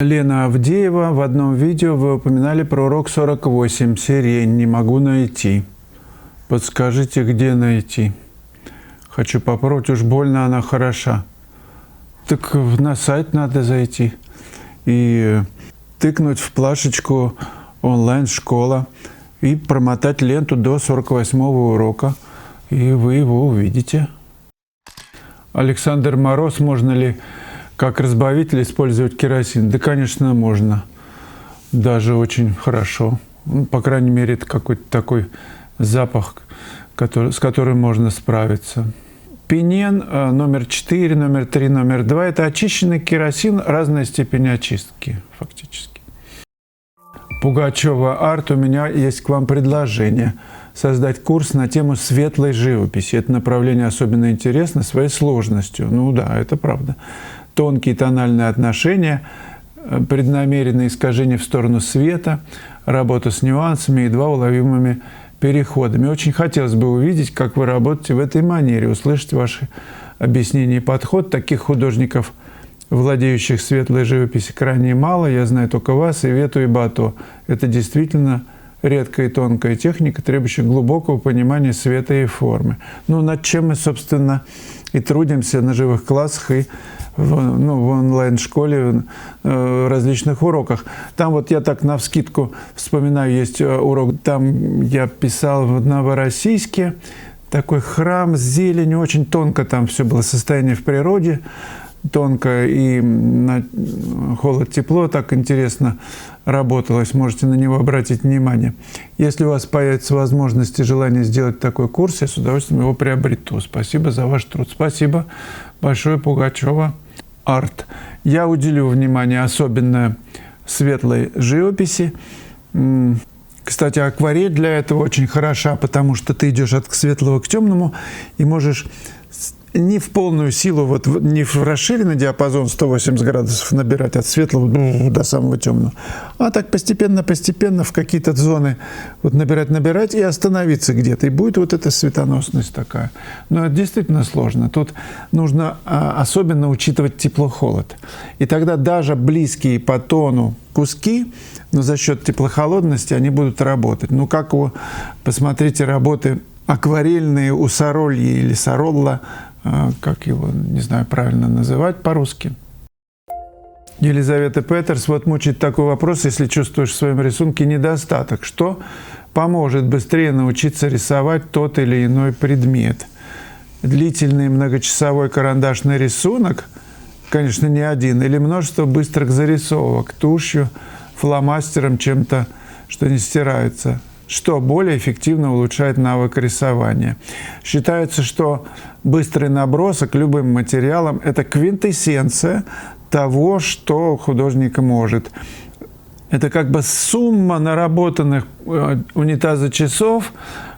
Лена Авдеева, в одном видео вы упоминали про урок 48, сирень, не могу найти. Подскажите, где найти? Хочу попробовать, уж больно она хороша. Так на сайт надо зайти и тыкнуть в плашечку онлайн-школа и промотать ленту до 48-го урока, и вы его увидите. Александр Мороз, можно ли как разбавитель использовать керосин? Да, конечно, можно. Даже очень хорошо. Ну, по крайней мере, это какой-то такой запах, с которым можно справиться. Пенен номер 4, номер 3, номер 2 – это очищенный керосин разной степени очистки, фактически. Пугачева Арт, у меня есть к вам предложение. Создать курс на тему светлой живописи. Это направление особенно интересно своей сложностью. Ну да, это правда. Тонкие тональные отношения, преднамеренные искажения в сторону света, работа с нюансами и едва уловимыми переходами. Очень хотелось бы увидеть, как вы работаете в этой манере, услышать ваши объяснения и подход. Таких художников, владеющих светлой живописью, крайне мало. Я знаю только вас, и Вету, и Бато. Это действительно редкая и тонкая техника, требующая глубокого понимания света и формы. Ну, над чем мы, собственно, и трудимся на живых классах и в онлайн-школе, различных уроках. Там вот я так навскидку вспоминаю, есть урок, там я писал в Новороссийске, такой храм с зеленью, очень тонко там все было, состояние в природе, тонко, и на холод-тепло так интересно работалось, можете на него обратить внимание. Если у вас появится возможность и желание сделать такой курс, я с удовольствием его приобрету. Спасибо за ваш труд. Спасибо большое, Пугачева Арт. Я уделю внимание особенно светлой живописи. Кстати, акварель для этого очень хороша, потому что ты идешь от светлого к темному и можешь не в полную силу, вот не в расширенный диапазон 180 градусов набирать от светлого до самого темного, а так постепенно в какие-то зоны вот набирать и остановиться где-то. И будет вот эта светоносность такая. Но это действительно сложно. Тут нужно особенно учитывать тепло-холод. И тогда даже близкие по тону куски, но за счет теплохолодности они будут работать. Ну, как посмотрите работы акварельные у Сорольи или Соролла, как его, не знаю, правильно называть по-русски. Елизавета Петерс, вот мучает такой вопрос, если чувствуешь в своем рисунке недостаток, что поможет быстрее научиться рисовать тот или иной предмет? Длительный многочасовой карандашный рисунок, конечно, не один, или множество быстрых зарисовок тушью, фломастером, чем-то, что не стирается. Что более эффективно улучшает навык рисования? Считается, что быстрый набросок любым материалом – это квинтэссенция того, что художник может. Это как бы сумма наработанных унитаза-часов,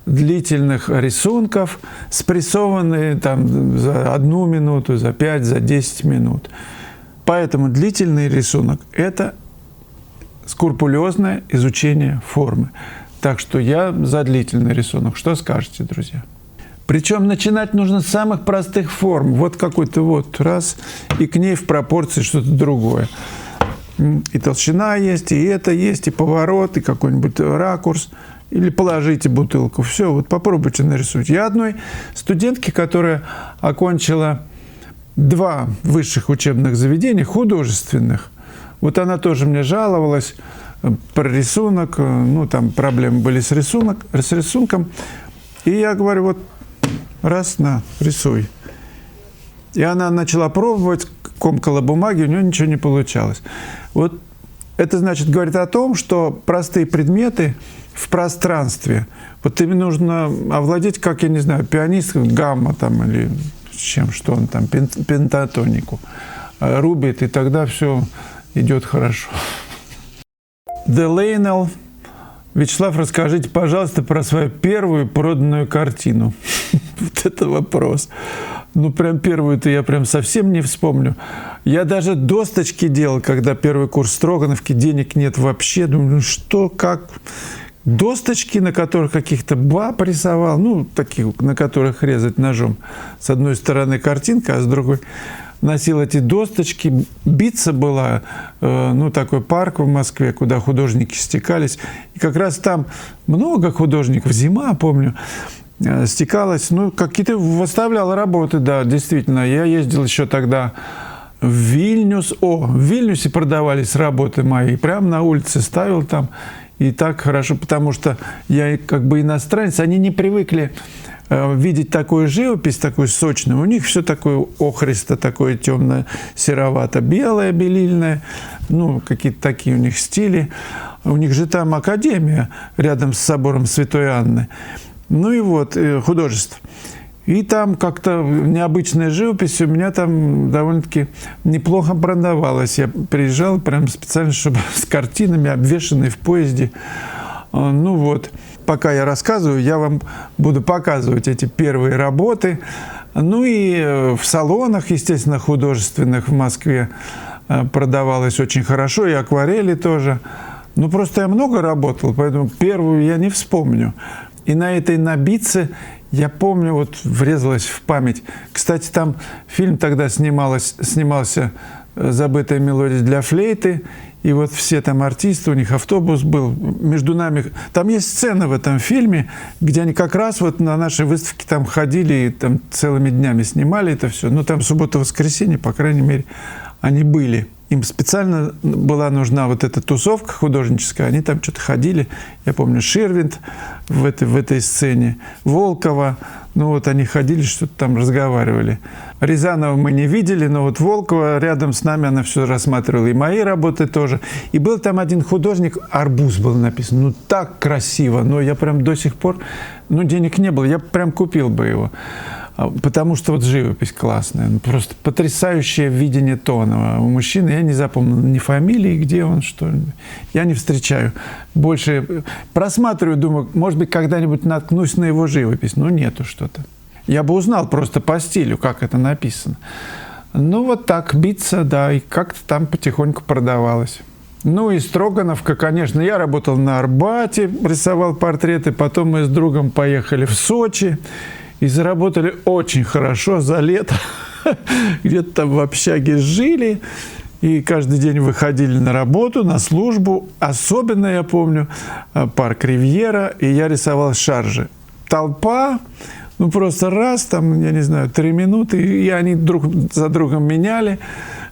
длительных рисунков, спрессованные там за 1 минуту, за 5, за 10 минут. Поэтому длительный рисунок – это скрупулезное изучение формы. Так что я за длительный рисунок. Что скажете, друзья? Причем начинать нужно с самых простых форм. Вот какой-то вот раз, и к ней в пропорции что-то другое. И толщина есть, и это есть, и поворот, и какой-нибудь ракурс. Или положите бутылку. Все, вот попробуйте нарисовать. Я одной студентке, которая окончила 2 высших учебных заведения, художественных, вот она тоже мне жаловалась про рисунок, ну, там проблемы были с рисунком. И я говорю, вот, раз, на, рисуй. И она начала пробовать, комкала бумаги, у нее ничего не получалось. Вот это, значит, говорит о том, что простые предметы в пространстве, вот им нужно овладеть, как, я не знаю, пианист, гамма там, или с чем, что он там, пентатонику рубит, и тогда все идет хорошо. The Lionel. Вячеслав, расскажите, пожалуйста, про свою первую проданную картину. Вот это вопрос. Ну, прям первую-то я прям совсем не вспомню. Я даже досточки делал, когда первый курс Строгановки, денег нет вообще. Думаю, ну что, как? Досточки, на которых каких-то баб рисовал, ну, таких, на которых резать ножом. С одной стороны картинка, а с другой носил эти досточки. Бица была, ну, такой парк в Москве, куда художники стекались. И как раз там много художников, зима, помню, стекалась, ну, какие-то выставлял работы, да, действительно. Я ездил еще тогда в Вильнюс. В Вильнюсе продавались работы мои. Прямо на улице ставил там. И так хорошо, потому что я как бы иностранец, они не привыкли видеть такую живопись, такую сочную. У них все такое охристо, такое темно-серовато-белое, белильное. Ну, какие-то такие у них стили. У них же там академия рядом с собором Святой Анны. Ну и вот, художество. И там как-то необычная живопись у меня там довольно-таки неплохо продавалась. Я приезжал прям специально, чтобы с картинами, обвешанной в поезде. Ну вот, пока я рассказываю, я вам буду показывать эти первые работы. Ну и в салонах, естественно, художественных в Москве продавалось очень хорошо, и акварели тоже. Ну, просто я много работал, поэтому первую я не вспомню. И на этой набице, я помню, вот врезалась в память. Кстати, там фильм тогда снимался «Забытая мелодия для флейты». И вот все там артисты, у них автобус был между нами. Там есть сцена в этом фильме, где они как раз вот на нашей выставке там ходили и там целыми днями снимали это все. Ну, там суббота-воскресенье, по крайней мере, они были. Им специально была нужна вот эта тусовка художническая. Они там что-то ходили. Я помню, Ширвинд в этой сцене, Волкова. Ну вот они ходили, что-то там разговаривали. Рязанова мы не видели, но вот Волкова рядом с нами, она все рассматривала. И мои работы тоже. И был там один художник, «Арбуз» был написан. Ну так красиво. Но я прям до сих пор, ну денег не было, я прям купил бы его. Потому что вот живопись классная. Просто потрясающее видение тона у мужчины. Я не запомнил ни фамилии, где он, что. Я не встречаю. Больше просматриваю, думаю, может быть, когда-нибудь наткнусь на его живопись. Но нету что-то. Я бы узнал просто по стилю, как это написано. Ну, вот так, биться, да, и как-то там потихоньку продавалось. Ну, и Строгановка, конечно. Я работал на Арбате, рисовал портреты. Потом мы с другом поехали в Сочи. И заработали очень хорошо за лето. Где-то там в общаге жили. И каждый день выходили на работу, на службу. Особенно, я помню, парк Ривьера. И я рисовал шаржи. Толпа, ну просто раз, там, я не знаю, 3 минуты. И они друг за другом меняли.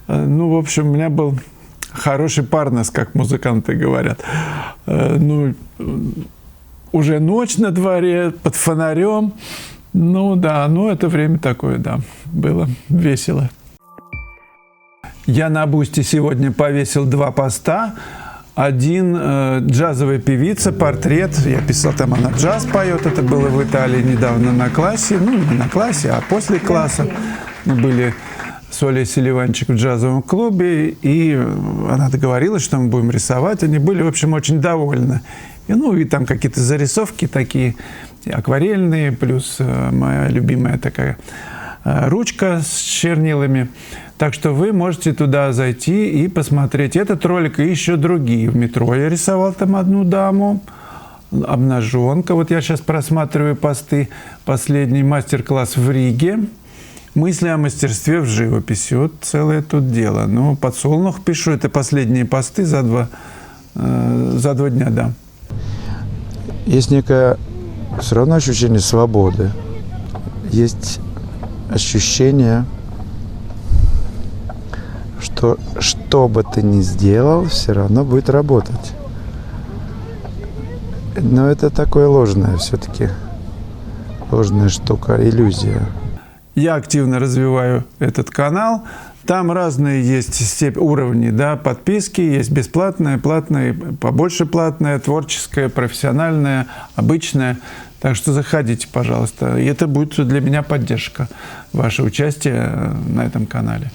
Ну, в общем, у меня был хороший парнос, как музыканты говорят. Ну, уже ночь на дворе, под фонарем. Ну да, ну это время такое, да, было весело. Я на Бусти сегодня повесил 2 поста. Один джазовая певица, портрет. Я писал, там она джаз поет. Это было в Италии недавно на классе. Ну, не на классе, а после класса. Мы были с Олей Селиванчик в джазовом клубе. И она договорилась, что мы будем рисовать. Они были, в общем, очень довольны. И, ну, и там какие-то зарисовки такие акварельные, плюс моя любимая такая ручка с чернилами. Так что вы можете туда зайти и посмотреть этот ролик и еще другие. В метро я рисовал там одну даму, обнаженка. Вот я сейчас просматриваю посты. Последний мастер-класс в Риге. Мысли о мастерстве в живописи. Вот целое тут дело. Ну, подсолнух пишу. Это последние посты за 2 дня, да. Есть некое все равно ощущение свободы. Есть ощущение, что бы ты ни сделал, все равно будет работать. Но это такое ложное все-таки. Ложная штука, иллюзия. Я активно развиваю этот канал. Там разные есть уровни, да, подписки. Есть бесплатная, платная, побольше платная, творческая, профессиональная, обычная. Так что заходите, пожалуйста. И это будет для меня поддержка, ваше участие на этом канале.